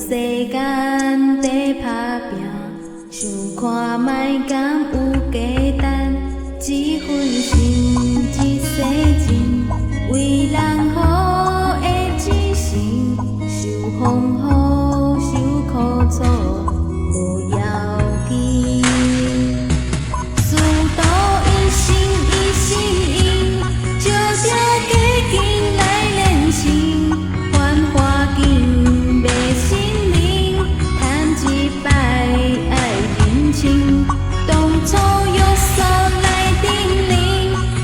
世间在打拼，想看卖敢有价值，一份心一世情，为人好的一生，受风雨受苦楚无要紧。事到一心一心因，照着家境来练成，繁华境迷心灵，赚一摆爱认清，当初约束来叮咛，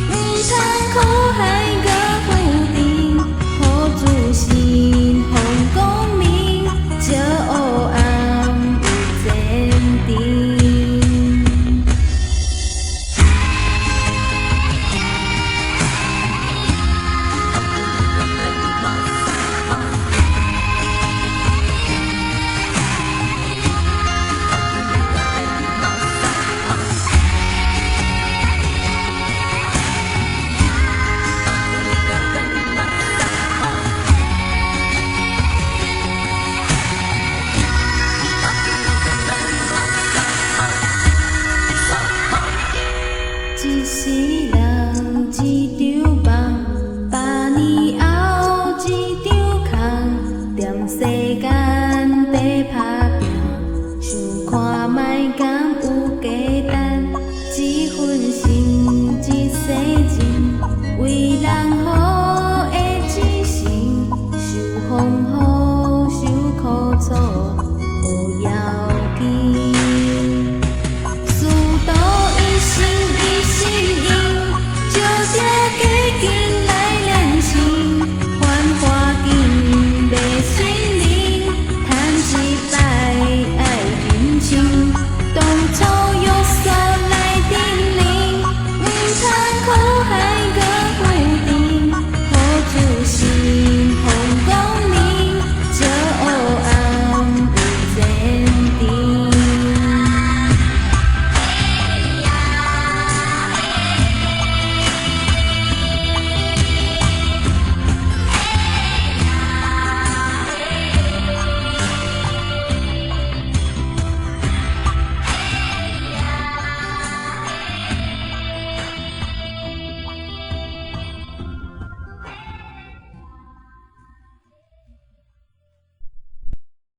唔通苦海搁浮沉，好自信放光明，照黑暗有坚定。一世人。